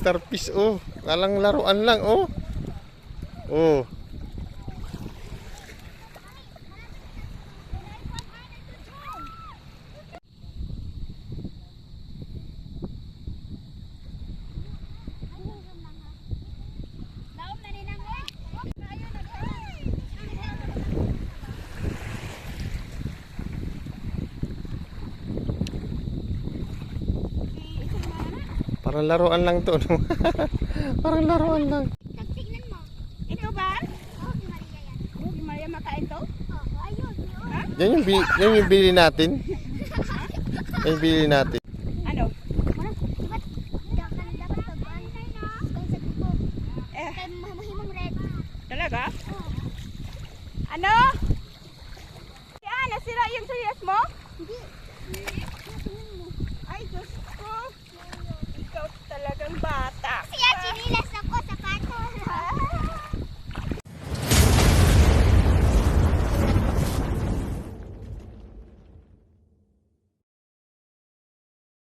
starfish, oh. Walang laruan lang, oh. Oh. Parang laruan lang to, no? Parang laruan lang. Tignan mo. Ito ba? Oh, si Maria yan. Oh, di Maria makain to? Oh, ayun. Ha? Yan yung bili natin. Yan yung bili natin. Ano? Dapat tagaan kayo na. Kung sa tipo. Eh, Kay mahimong red. talaga? Oh. Ano?